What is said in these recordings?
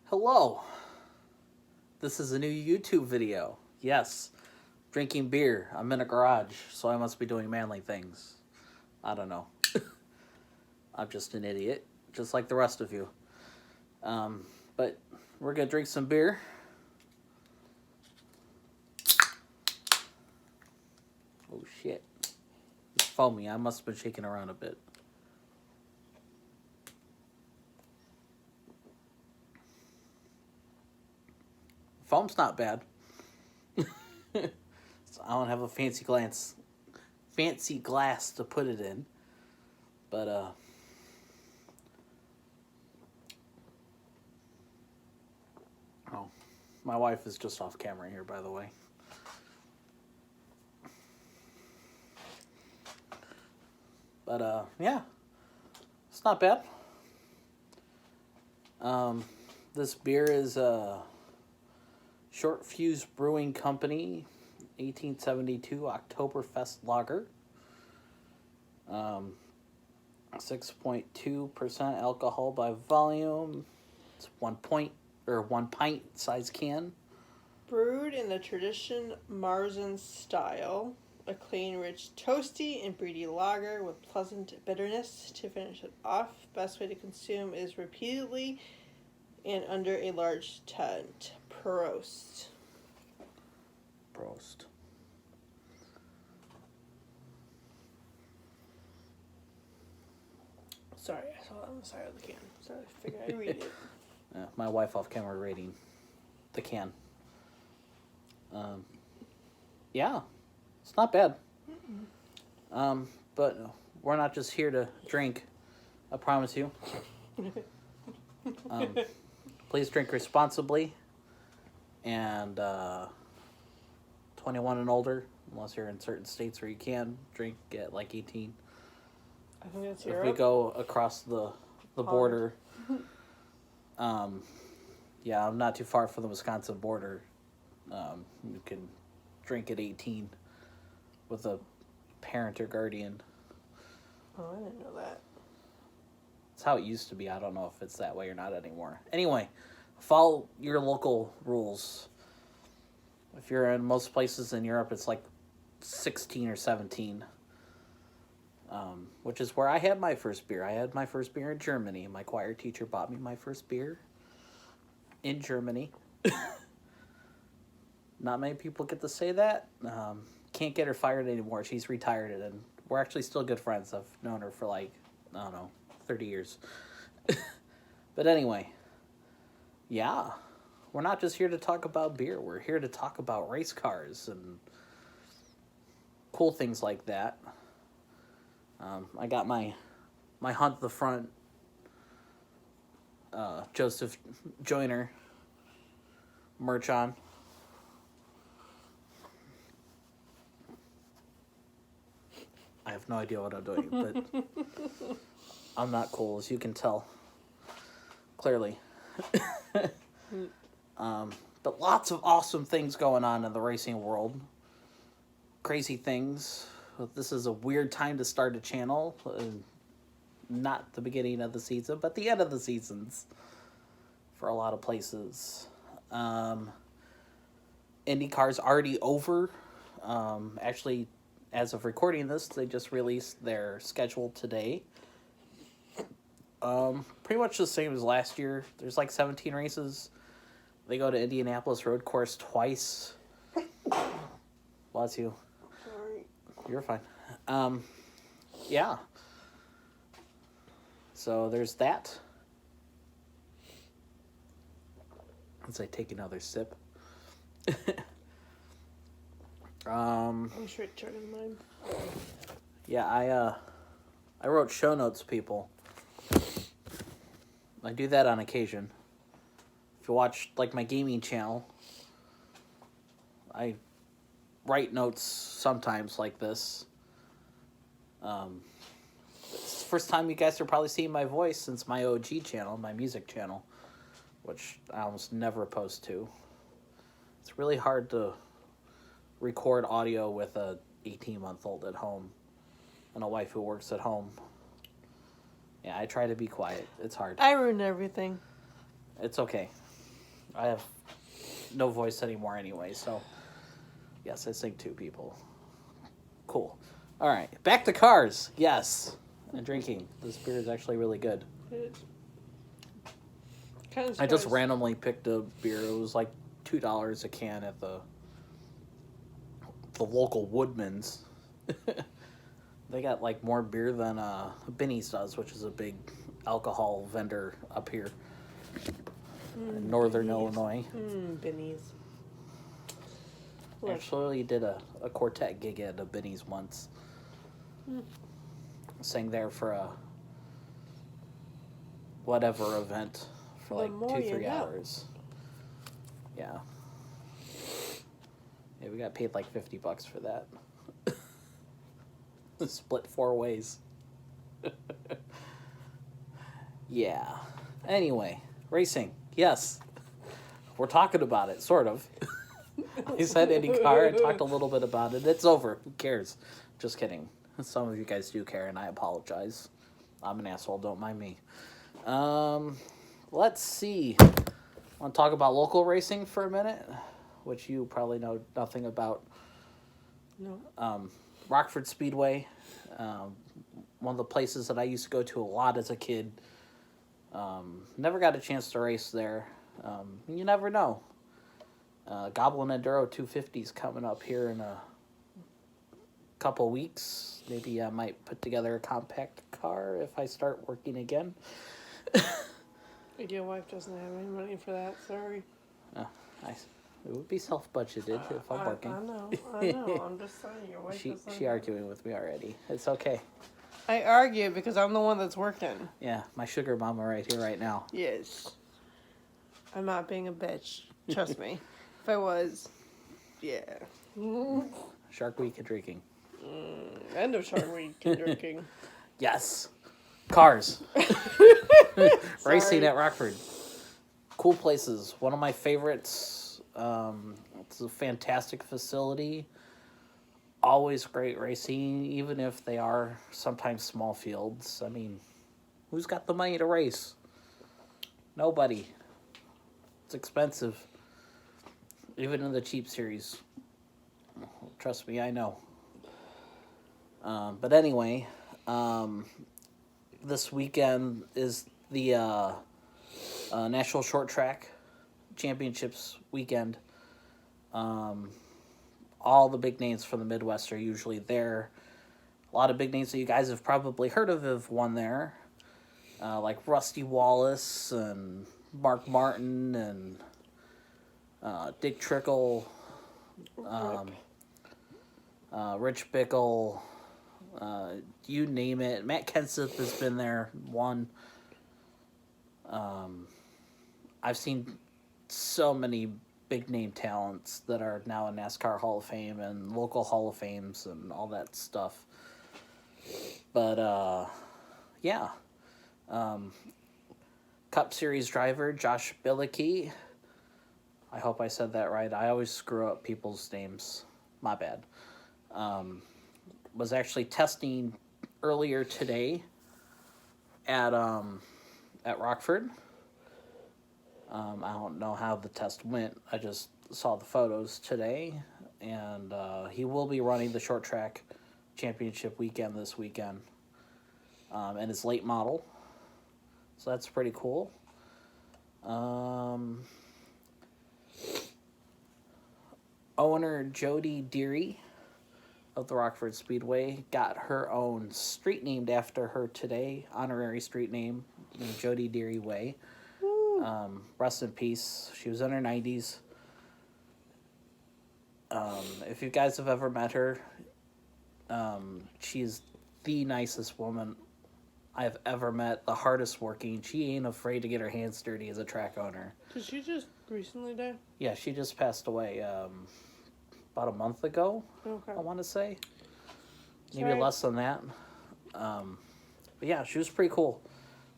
Hello. This is a new YouTube video. Yes, drinking beer. I'm in a garage, so I must be doing manly things. I don't know. I'm just an idiot, just like the rest of you. But we're going to drink some beer. Oh, shit. It's foamy. I must have been shaking around a bit. Foam's not bad. So I don't have a fancy glass to put it in. But, oh, my wife is just off camera here, by the way. But, yeah, it's not bad. This beer is, Short Fuse Brewing Company, 1872 Oktoberfest Lager. 6.2% alcohol by volume. It's 1 pint size can. Brewed in the tradition Marzen style, a clean, rich, toasty, and breedy lager with pleasant bitterness to finish it off. Best way to consume is repeatedly and under a large tent. Prost. Prost. Sorry, I saw it on the side of the can, so I figured I'd read it. My wife off camera rating the can. Yeah, it's not bad. But we're not just here to drink, I promise you. Please drink responsibly and 21 and older, unless you're in certain states where you can drink at like 18. I think that's If Europe. we go across the border, yeah, I'm not too far from the Wisconsin border. You can drink at 18 with a parent or guardian. Oh, I didn't know that. That's how it used to be. I don't know if it's that way or not anymore. Anyway, follow your local rules. If you're in most places in Europe, it's like 16 or 17. Which is where I had my first beer. I had my first beer in Germany. My choir teacher bought me my first beer in Germany. Not many people get to say that. Can't get her fired anymore. She's retired, and we're actually still good friends. I've known her for like, I don't know, 30 years. But anyway, yeah, we're not just here to talk about beer. We're here to talk about race cars and cool things like that. I got my Hunt the Front Joseph Joyner merch on. I have no idea what I'm doing, but I'm not cool, as you can tell. Clearly. But lots of awesome things going on in the racing world. Crazy things. This is a weird time to start a channel. Not the beginning of the season, but the end of the seasons. For a lot of places. Indy Car's already over. Actually, as of recording this, they just released their schedule today. Pretty much the same as last year. There's like 17 races. They go to Indianapolis Road Course twice. Bless you. Sorry. You're fine. Yeah. So there's that. As I take another sip. I'm straight chugging mine. Yeah, I wrote show notes, people. I do that on occasion. If you watch like my gaming channel, I write notes sometimes like this. It's the first time you guys are probably seeing my voice since my OG channel, my music channel, which I almost never post to. It's really hard to record audio with a 18-month-old at home and a wife who works at home. Yeah, I try to be quiet. It's hard. I ruined everything. It's okay. I have no voice anymore anyway, so yes, I sing two people. Cool. All right, back to cars. Yes, and drinking. This beer is actually really good. I just randomly picked a beer. It was like $2 a can at the local Woodman's. They got like more beer than Binny's does, which is a big alcohol vendor up here in northern Illinois. Binny's. Actually did a quartet gig at a Binny's once. Sang there for a whatever event for like 2-3 hours. Yeah. Yeah, we got paid like $50 for that. Split 4 ways. Yeah. Anyway, racing. Yes. We're talking about it, sort of. I said Indy Car. I talked a little bit about it. It's over. Who cares? Just kidding. Some of you guys do care, and I apologize. I'm an asshole. Don't mind me. Let's see. Want to talk about local racing for a minute, which you probably know nothing about. No. Rockford Speedway, one of the places that I used to go to a lot as a kid. Never got a chance to race there. You never know. Goblin Enduro 250's coming up here in a couple weeks. Maybe I might put together a compact car if I start working again. Your wife doesn't have any money for that, sorry. It would be self-budgeted if I'm working. I know. I'm just saying, your wife doesn't. She arguing with me already. It's okay. I argue because I'm the one that's working. Yeah, my sugar mama right here, right now. Yes. I'm not being a bitch. Trust me. If I was, yeah. Shark Week and drinking. End of Shark Week and drinking. Yes. Cars. Racing at Rockford. Cool places. One of my favorites. It's a fantastic facility. Always great racing, even if they are sometimes small fields. I mean, who's got the money to race? Nobody. It's expensive. Even in the cheap series. Trust me, I know. But anyway, this weekend is the National Short Track Championships weekend. All the big names from the Midwest are usually there. A lot of big names that you guys have probably heard of have won there. Like Rusty Wallace and Mark Martin and Dick Trickle, Rich Bickle, you name it. Matt Kenseth has been there, won. I've seen so many big name talents that are now in NASCAR Hall of Fame and local Hall of Fames and all that stuff. But, yeah. Cup Series driver Josh Bilicki. I hope I said that right. I always screw up people's names. My bad. Was actually testing earlier today at Rockford. I don't know how the test went. I just saw the photos today, and he will be running the short track championship weekend this weekend, and his late model. So that's pretty cool. Owner Jody Deary of the Rockford Speedway got her own street named after her today, honorary street name, Jody Deary Way. Rest in peace. She was in her 90s. If you guys have ever met her, she is the nicest woman I've ever met, the hardest working. She ain't afraid to get her hands dirty as a track owner. Did she just recently die? Yeah, she just passed away about a month ago, Okay. I want to say. Maybe Sorry. less than that. But yeah, she was pretty cool.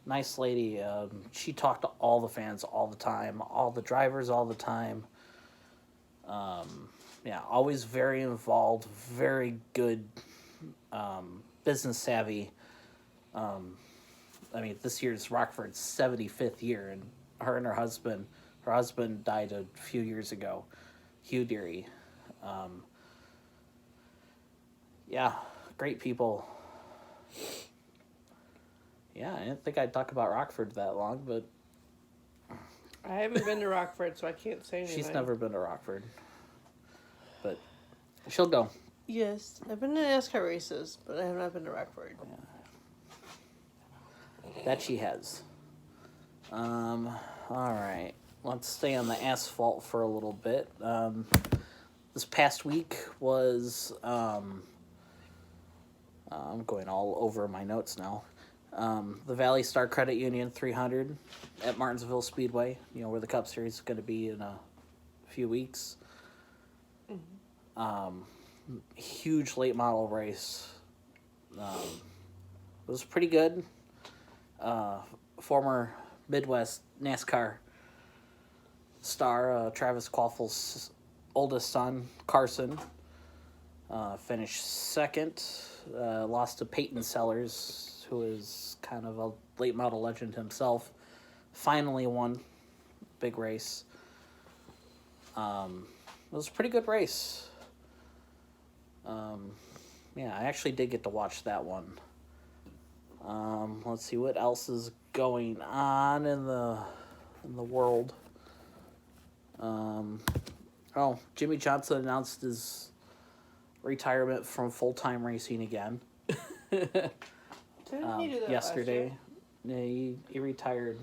Nice lady. She talked to all the fans all the time, all the drivers all the time. Yeah, always very involved, very good, business savvy. I mean, this year's Rockford's 75th year, and her husband Her husband died a few years ago, Hugh Deary. Yeah, great people. Yeah, I didn't think I'd talk about Rockford that long, but I haven't been to Rockford, so I can't say anything. she's never been to Rockford. But she'll go. Yes, I've been to NASCAR races, but I have not been to Rockford. Yeah. That she has. All right. Let's stay on the asphalt for a little bit. This past week was... I'm going all over my notes now. The Valley Star Credit Union 300 at Martinsville Speedway, where the Cup Series is going to be in a few weeks. Huge late model race. It was pretty good. Former Midwest NASCAR star Travis Kvoffel's oldest son, Carson, finished second. Lost to Peyton Sellers, who is kind of a late model legend himself. Finally won big race. It was a pretty good race. Yeah, I actually did get to watch that one. Let's see what else is going on in the world. Jimmy Johnson announced his retirement from full-time racing again. Didn't he do that yesterday. Yeah, he retired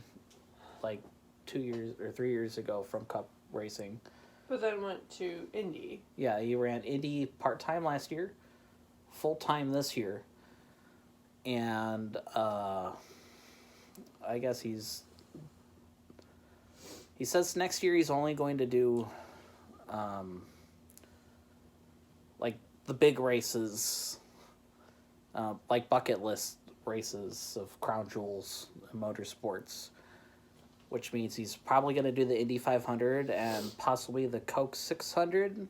like 2 years or 3 years ago from Cup racing. But then went to Indy. Yeah, he ran Indy part-time last year, full-time this year. And I guess he says next year he's only going to do like the big races, like bucket list races of Crown Jewels and Motorsports, which means he's probably going to do the Indy 500 and possibly the Coke 600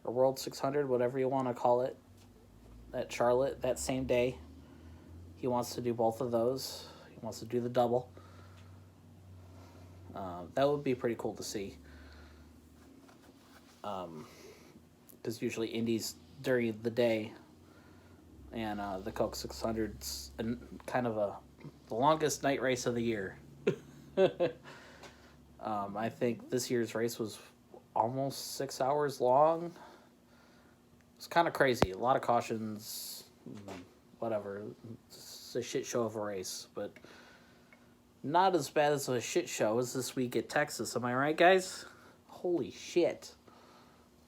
or World 600, whatever you want to call it, at Charlotte that same day. He wants to do both of those. He wants to do the double. That would be pretty cool to see. Because usually Indy's during the day, and the Coke 600's kind of the longest night race of the year. I think this year's race was almost 6 hours long. It's kind of crazy. A lot of cautions, whatever. It's a shit show of a race, but not as bad as a shit show as this week at Texas. Am I right, guys? Holy shit.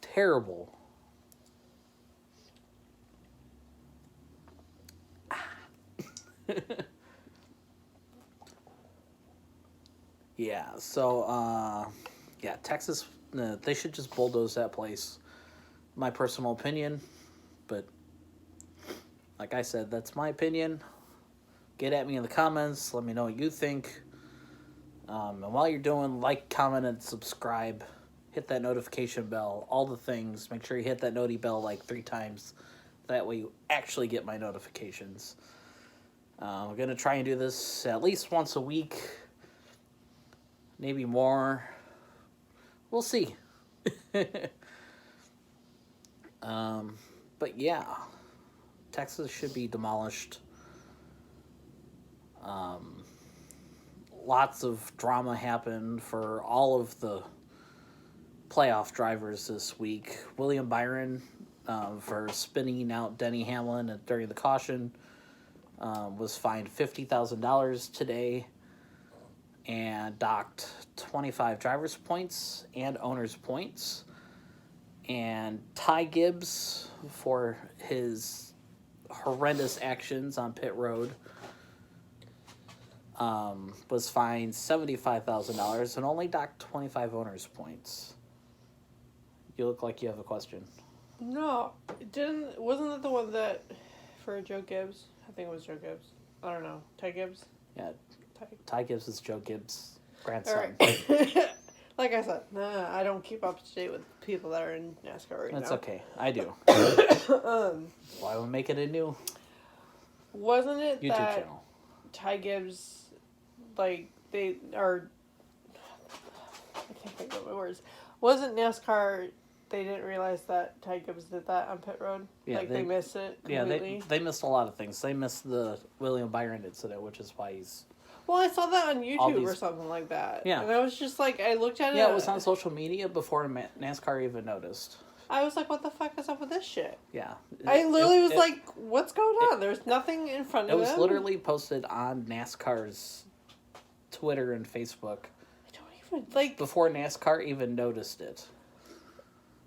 Terrible. Yeah, so, Texas, they should just bulldoze that place. My personal opinion, but like I said, that's my opinion. Get at me in the comments. Let me know what you think. And while you're doing, like, comment, and subscribe. Hit that notification bell. All the things. Make sure you hit that noti bell like 3 times. That way you actually get my notifications. We're going to try and do this at least once a week. Maybe more. We'll see. But yeah. Texas should be demolished. Lots of drama happened for all of the playoff drivers this week. William Byron, for spinning out Denny Hamlin during the caution, was fined $50,000 today and docked 25 driver's points and owner's points. And Ty Gibbs, for his horrendous actions on pit road, was fined $75,000 and only docked 25 owner's points. You look like you have a question. No, wasn't it the one that for Joe Gibbs? I think it was Joe Gibbs. I don't know. Ty Gibbs? Yeah, Ty Gibbs is Joe Gibbs' grandson. All right. Like I said, I don't keep up to date with people that are in NASCAR right now. That's okay. I do. Why would make it a new wasn't it YouTube that channel? Ty Gibbs, like, they are... I can't think of the words. Wasn't NASCAR? They didn't realize that Ty Gibbs did that on pit road. Yeah, they missed it completely. Yeah, they missed a lot of things. They missed the William Byron incident, which is why he's. Well, I saw that on YouTube or something like that. Yeah, and I was just like, I looked at it. Yeah, it was on social media before NASCAR even noticed. I was like, what the fuck is up with this shit? Yeah. I literally was like, what's going on? There's nothing in front of him. It was literally posted on NASCAR's Twitter and Facebook. I don't even, like... Before NASCAR even noticed it.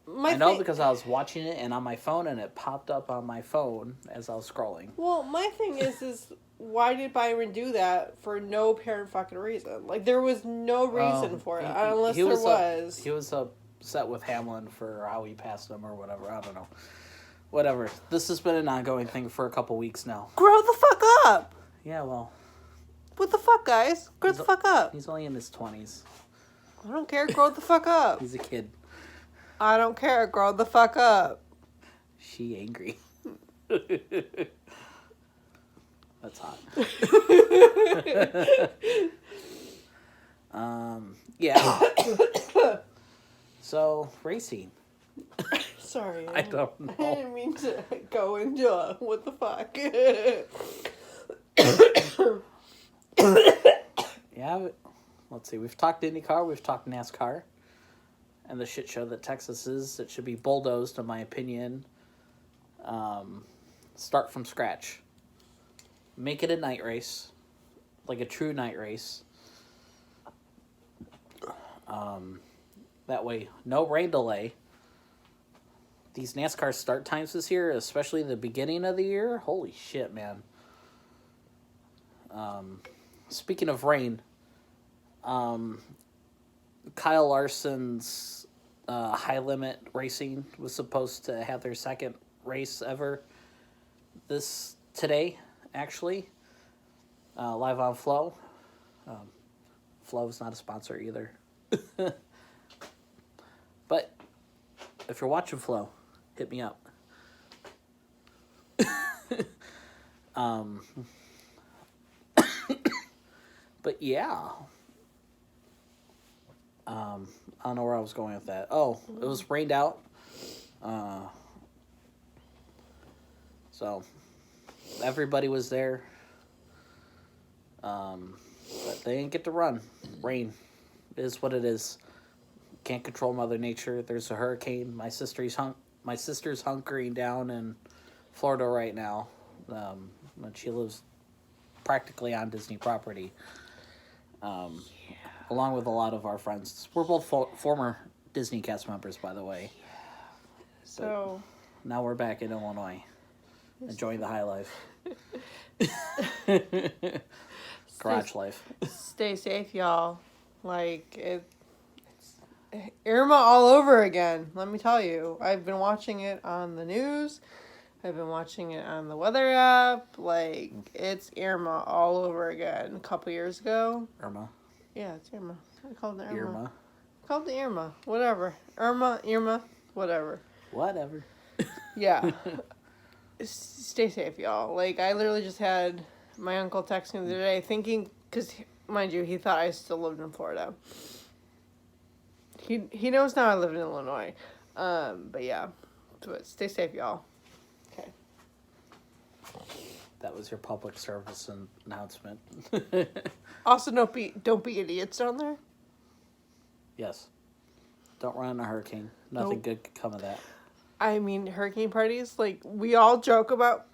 I know because I was watching it and on my phone, and it popped up on my phone as I was scrolling. Well, my thing is why did Byron do that for no apparent fucking reason? Like, there was no reason for it, unless there was. He was upset with Hamlin for how he passed him or whatever. I don't know. Whatever. This has been an ongoing thing for a couple weeks now. Grow the fuck up! Yeah, well... What the fuck, guys? Grow the fuck up. He's only in his 20s. I don't care. Grow the fuck up. He's a kid. I don't care. Grow the fuck up. She angry. That's hot. Yeah. So, racing. Sorry. I don't know. I didn't mean to go into what the fuck. Yeah, let's see. We've talked Indy Car, we've talked NASCAR, and the shit show that Texas is. It should be bulldozed, in my opinion. Start from scratch. Make it a night race, like a true night race. That way, no rain delay. These NASCAR start times this year, especially the beginning of the year, holy shit, man. Speaking of rain, Kyle Larson's High Limit Racing was supposed to have their second race ever today, actually. Live on Flow. Flow is not a sponsor either. But if you're watching Flow, hit me up. But yeah. I don't know where I was going with that. Oh, it was rained out. So everybody was there. But they didn't get to run. Rain is what it is. Can't control Mother Nature. There's a hurricane. My sister's hunkering down in Florida right now. And she lives practically on Disney property. Along with a lot of our friends. We're both former Disney cast members, by the way. So but now we're back in Illinois, enjoying the high life. Garage life. Stay safe, y'all. Like, it's Irma all over again, let me tell you. I've been watching it on the news. I've been watching it on the weather app. Like, it's Irma all over again. A couple years ago. Irma? Yeah, it's Irma. I called it Irma. Irma? I called it Irma. Whatever. Irma, whatever. Whatever. Yeah. Stay safe, y'all. Like, I literally just had my uncle text me the other day thinking, because, mind you, he thought I still lived in Florida. He knows now I live in Illinois. But yeah. But stay safe, y'all. Okay. That was your public service announcement. Also, don't be idiots down there. Yes. Don't run in a hurricane. Nothing good could come of that. I mean, hurricane parties, like, we all joke about,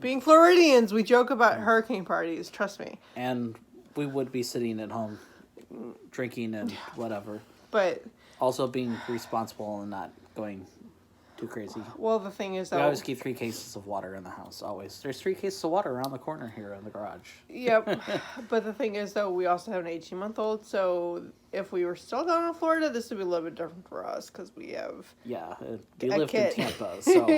being Floridians, we joke about hurricane parties, trust me. And we would be sitting at home drinking and whatever. But also being responsible and not going too crazy. Well, the thing is, we always keep 3 cases of water in the house, always. There's 3 cases of water around the corner here in the garage. Yep. But the thing is, though, we also have an 18-month-old, so if we were still down in Florida, this would be a little bit different for us, because we have we lived in Tampa, so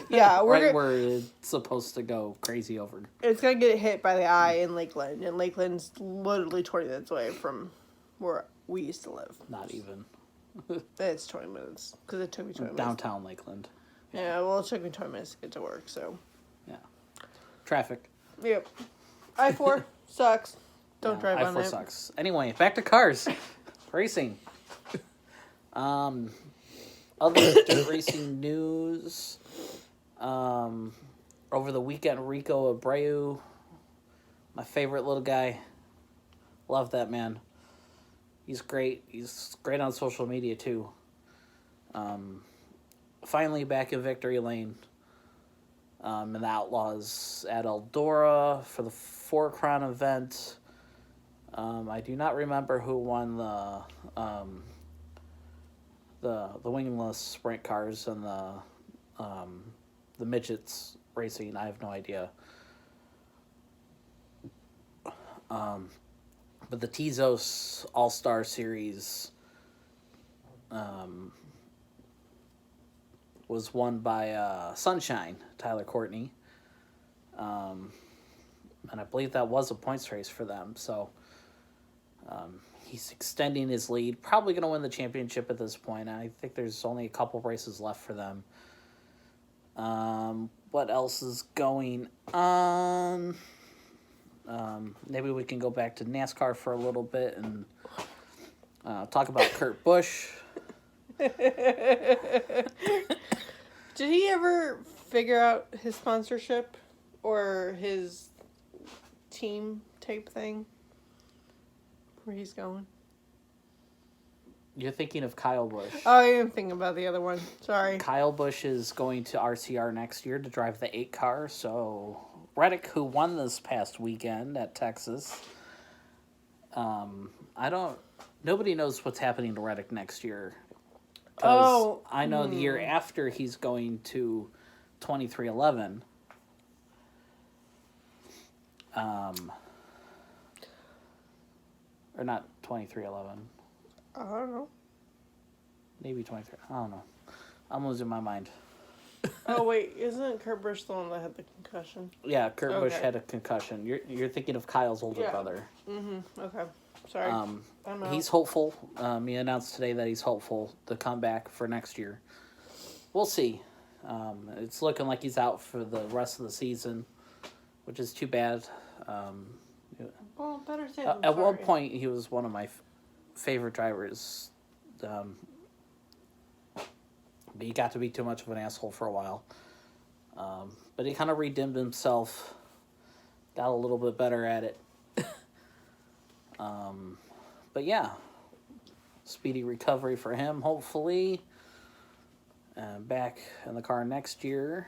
yeah, right where it's supposed to go crazy over. It's going to get hit by the eye in Lakeland, and Lakeland's literally 20 minutes away from where we used to live. Not even. It's 20 minutes, because it took me 20 minutes. Downtown Lakeland. Yeah, well, it took me 20 minutes to get to work, so. Yeah. Traffic. Yep. I-4 sucks. Don't drive on it. I-4 sucks. Anyway, back to cars. Racing. Other dirt racing news. Over the weekend, Rico Abreu, my favorite little guy. Love that man. He's great. He's great on social media, too. Finally back in victory lane. In the Outlaws at Eldora for the Four Crown event. I do not remember who won the wingless sprint cars and the midgets racing. I have no idea. But the Tezos All-Star Series was won by Sunshine, Tyler Courtney. And I believe that was a points race for them. So he's extending his lead. Probably going to win the championship at this point. I think there's only a couple races left for them. What else is going on? Maybe we can go back to NASCAR for a little bit and talk about Kurt Busch. Did he ever figure out his sponsorship or his team type thing? Where he's going? You're thinking of Kyle Busch. Oh, I am thinking about the other one. Sorry. Kyle Busch is going to RCR next year to drive the 8 car. So Reddick, who won this past weekend at Texas, nobody knows what's happening to Reddick next year. I know the year after he's going to 2311. Or not 2311. I don't know. Maybe 23. I don't know. I'm losing my mind. Oh, wait. Isn't Kurt Busch the one that had the concussion? Yeah, Kurt Busch had a concussion. You're thinking of Kyle's older brother. Mm-hmm. Okay. Sorry. I'm out. He's hopeful. He announced today that he's hopeful to come back for next year. We'll see. It's looking like he's out for the rest of the season, which is too bad. Well, better safe than At sorry. one point, he was one of my favorite drivers. But he got to be too much of an asshole for a while. But he kind of redeemed himself. Got a little bit better at it. But yeah. Speedy recovery for him, hopefully. Back in the car next year.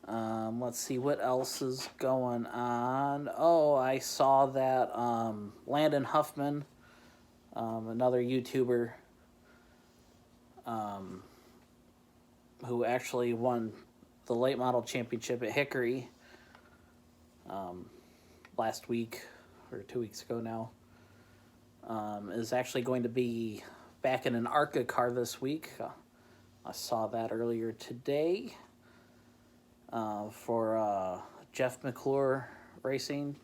Let's see what else is going on. Oh, I saw that Landon Huffman, another YouTuber, who actually won the late model championship at Hickory last week or 2 weeks ago now, is actually going to be back in an ARCA car this week. I saw that earlier today. For Jeff McClure Racing,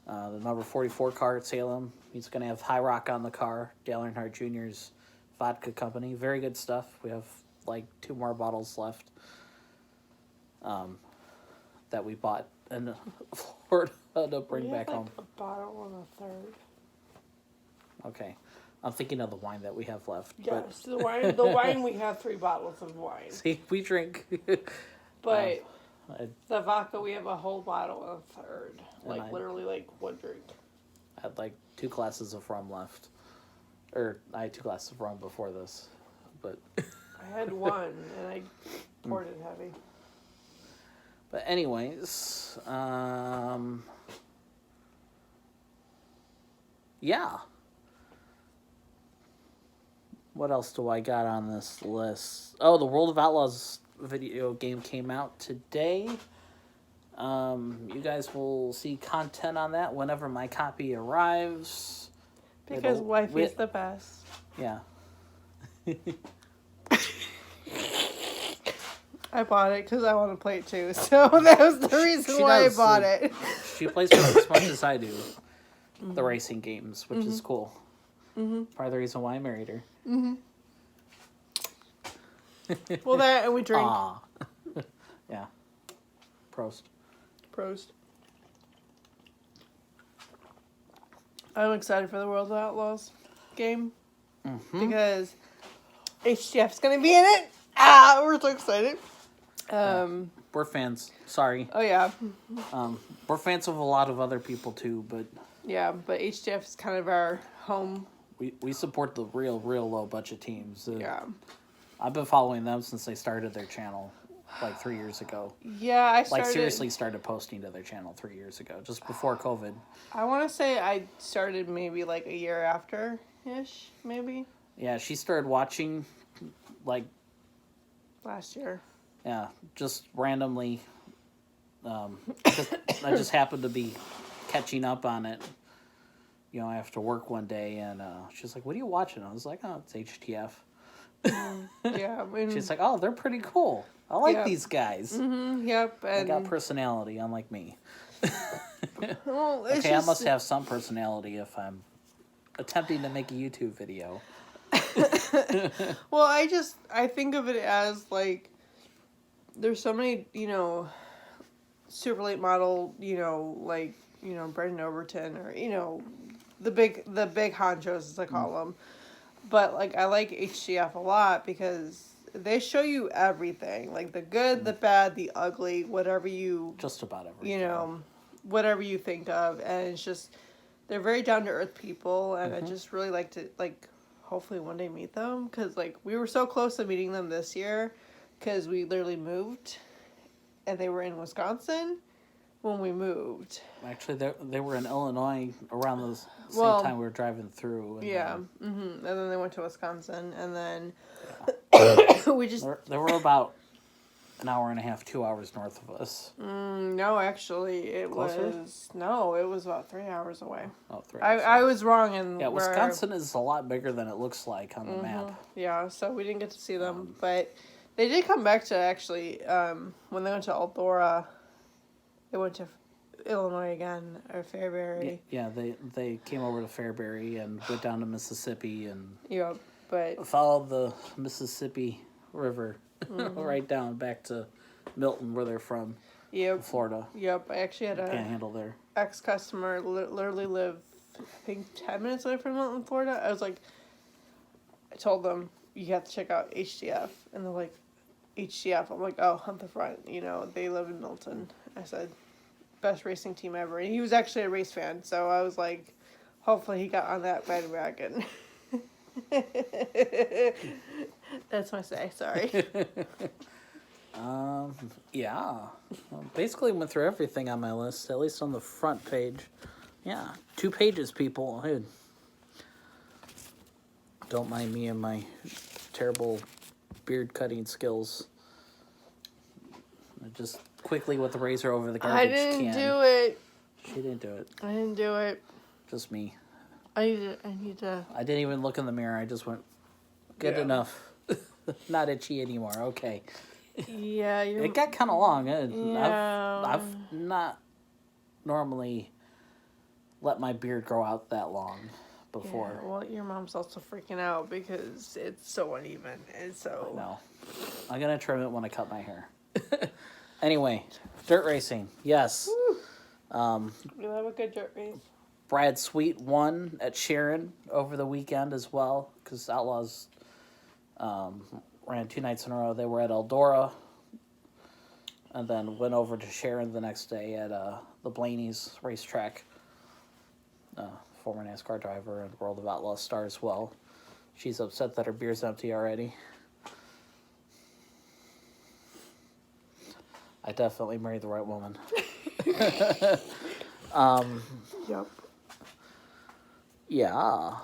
the number 44 car at Salem. He's going to have High Rock on the car, Dale Earnhardt Jr.'s vodka company. Very good stuff. We have like 2 more bottles left that we bought in Florida to bring back home. A bottle and a third. Okay. I'm thinking of the wine that we have left. Yes, the wine we have 3 bottles of wine. See, we drink. But the vodka, we have a whole bottle and a third. Literally, one drink. I had 2 glasses of rum left. Or, I had 2 glasses of rum before this. But I had one, and I poured it heavy. But anyways, yeah. What else do I got on this list? Oh, the World of Outlaws video game came out today. You guys will see content on that whenever my copy arrives. Because wifey's the best. Yeah. I bought it because I want to play it too. So that was the reason why I bought it. She plays just as much as I do. The racing games, which is cool. Mm-hmm. Probably the reason why I married her. Mm-hmm. Well, that and we drink. Yeah. Prost. I'm excited for the World of Outlaws game. because HTF's going to be in it. We're so excited. We're fans. Sorry. Oh, yeah. We're fans of a lot of other people too, but Yeah, but HTF is kind of our home. we support the real low budget teams. Yeah. I've been following them since they started their channel like 3 years ago. Yeah, I started... Like seriously started posting to their channel 3 years ago, just before COVID. I want to say I started maybe like a year after-ish, maybe. Yeah, she started watching like... Last year. Yeah, just randomly. I just happened to be catching up on it, you know, after work one day, and she's like, "What are you watching?" I was like, "Oh, it's HTF." Yeah. She's like, "Oh, they're pretty cool. I like these guys. Yep. And They got personality, unlike me." well, it's Okay, just... I must have some personality if I'm attempting to make a YouTube video. Well, I think of it as like there's so many, you know, super late model, you know, like, you know, Brendan Overton, or, you know, the big honchos, as I call them. But like I like HTF a lot because they show you everything, like the good, the bad, the ugly, whatever you Just about everything. you know, whatever you think of, and it's just they're very down to earth people, and I just really like to hopefully one day meet them, because like we were so close to meeting them this year because we literally moved and they were in Wisconsin when we moved. Actually, they were in Illinois around the same time we were driving through. And yeah. And then they went to Wisconsin, and then we just... They were about an hour and a half, 2 hours north of us. No, actually, it Closer? it was about 3 hours away. Oh, 3 hours. I was wrong in Wisconsin is a lot bigger than it looks like on the map. Yeah, so we didn't get to see them, but they did come back to actually, when they went to Eldora, they went to Illinois again, or Fairbury. Yeah, they came over to Fairbury and went down to Mississippi and but followed the Mississippi River right down back to Milton, where they're from, Florida. I actually had a Panhandle there. ex-customer literally live, I think, 10 minutes away from Milton, Florida. I told them, you have to check out HTF, and they're like, HTF. I'm like, oh, on the front, you know, they live in Milton. I said, best racing team ever. And he was actually a race fan, so I was like, hopefully he got on that bandwagon. That's my say, sorry. Yeah. Well, basically went through everything on my list, at least on the front page. Yeah, 2 pages, people. Hey, don't mind me and my terrible beard cutting skills. Just quickly with the razor over the garbage can. I didn't do it. She didn't do it. I didn't do it. Just me. I need to. I didn't even look in the mirror. I just went, good enough. Not itchy anymore. Okay. Yeah, It got kind of long. Yeah. I've not normally let my beard grow out that long before. Yeah, well, your mom's also freaking out because it's so uneven, and so... No. I'm going to trim it when I cut my hair. Anyway, dirt racing. Yes. We'll have a good dirt race. Brad Sweet won at Sharon over the weekend as well, because Outlaws ran 2 nights in a row. They were at Eldora, and then went over to Sharon the next day at the Blaney's racetrack. Former NASCAR driver and World of Outlaws star as well. She's upset that her beer's empty already. I definitely married the right woman. Yep. Yeah. I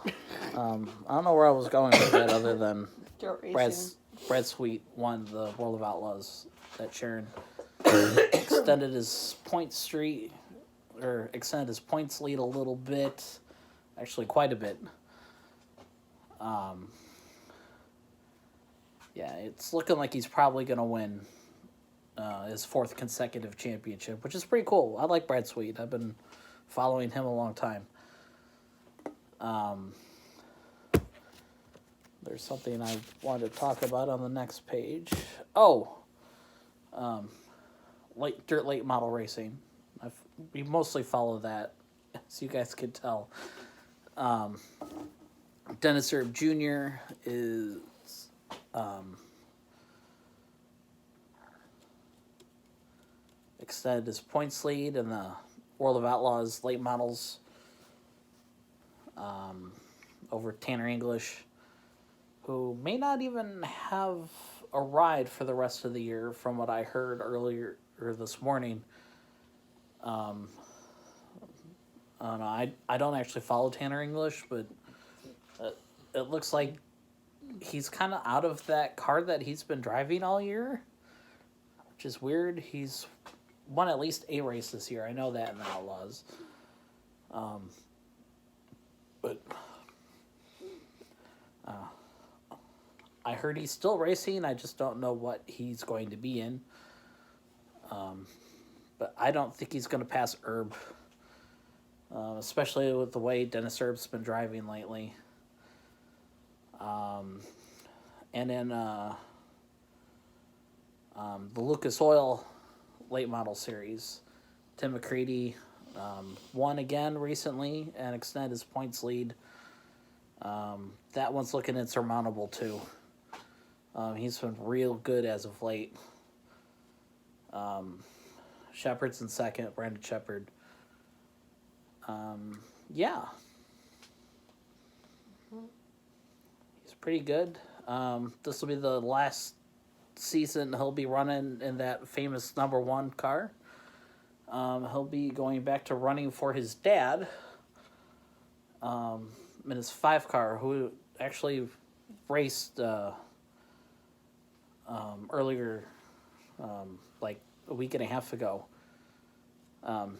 don't know where I was going with that other than Brad Sweet won the World of Outlaws at Sharon. extended his points lead a little bit. Actually, quite a bit. Yeah, it's looking like he's probably going to win his 4th consecutive championship, which is pretty cool. I like Brad Sweet. I've been following him a long time. There's something I wanted to talk about on the next page. Dirt late model racing. We mostly follow that, as you guys can tell. Dennis Erb Jr. is extended his points lead in the World of Outlaws late models over Tanner English, who may not even have a ride for the rest of the year, from what I heard earlier or this morning. I don't know. I don't actually follow Tanner English, but it looks like he's kind of out of that car that he's been driving all year, which is weird. He's won at least a race this year. I know that in the Outlaws. But I heard he's still racing. I just don't know what he's going to be in. But I don't think he's going to pass Erb, especially with the way Dennis Erb's been driving lately. And then the Lucas Oil late model series, Tim McCready won again recently and extended his points lead. That one's looking insurmountable too. He's been real good as of late. Shepard's in second, Brandon Shepard. Yeah. He's pretty good. This will be the last season he'll be running in that famous number one car. He'll be going back to running for his dad in his 5 car, who actually raced earlier, like a week and a half ago.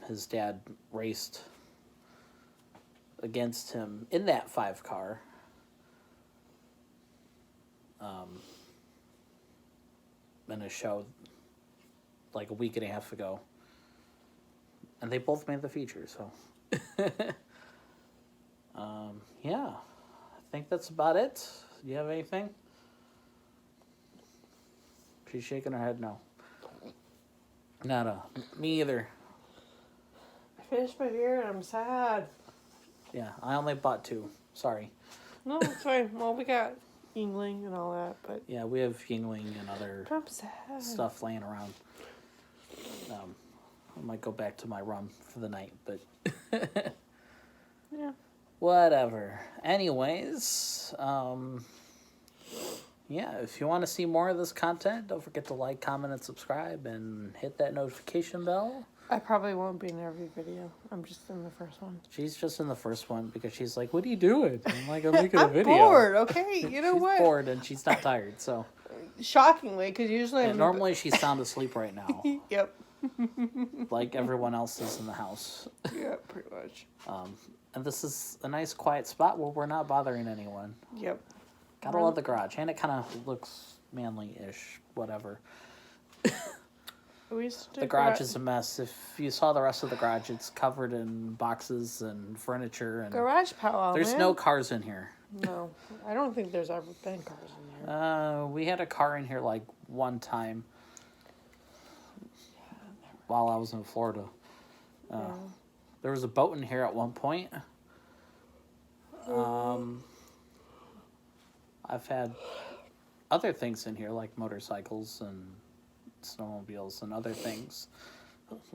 His dad raced against him in that 5 car. In a show like a week and a half ago. And they both made the feature, so. Yeah. I think that's about it. Do you have anything? She's shaking her head no. Nada. Me either. I finished my beer and I'm sad. Yeah, I only bought 2. Sorry. No, it's fine. Well, we got Yingling and all that, but... Yeah, we have Yingling and other I'm sad. stuff laying around. I might go back to my rum for the night, but... Yeah. Whatever. Anyways, yeah, if you want to see more of this content, don't forget to like, comment, and subscribe, and hit that notification bell. I probably won't be in every video. I'm just in the first one. She's just in the first one because she's like, what are you doing? I'm like, I'm making a video. I'm bored, okay? You know she's what? She's bored and she's not tired, so. Shockingly, because usually and normally she's sound asleep right now. Yep. Like everyone else is in the house. Yeah, pretty much. And this is a nice quiet spot where we're not bothering anyone. Yep. Gotta love the garage. And it kind of looks manly-ish, whatever. The garage is a mess. If you saw the rest of the garage, it's covered in boxes and furniture. And garage powwow, there's man. no cars in here. No, I don't think there's ever been cars in here. We had a car in here like one time while I was in Florida. There was a boat in here at one point. I've had other things in here like motorcycles and snowmobiles and other things,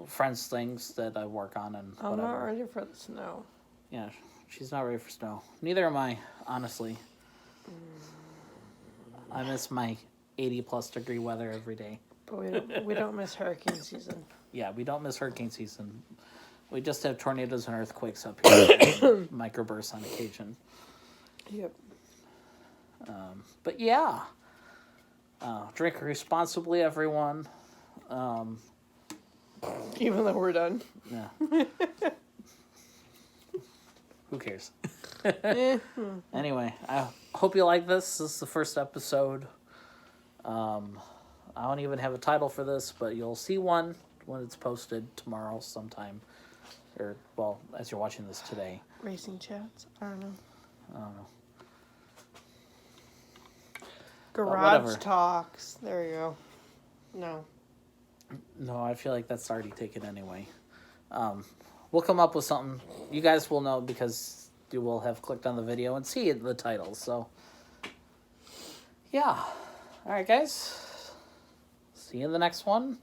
friends' things that I work on and whatever. I'm not ready for the snow. Yeah, she's not ready for snow. Neither am I, honestly. I miss my 80+ degree weather every day. But we don't miss hurricane season. Yeah, we don't miss hurricane season. We just have tornadoes and earthquakes up here. Microbursts on occasion. Yep. But yeah. Drink responsibly, everyone. Even though we're done. Yeah. Who cares? Anyway, I hope you like this. This is the first episode. I don't even have a title for this, but you'll see one when it's posted tomorrow sometime. Or, well, as you're watching this today. Racing chats? I don't know. Garage talks. There you go. No. No, I feel like that's already taken anyway. We'll come up with something. You guys will know because you will have clicked on the video and see the titles. So, yeah. All right, guys. See you in the next one.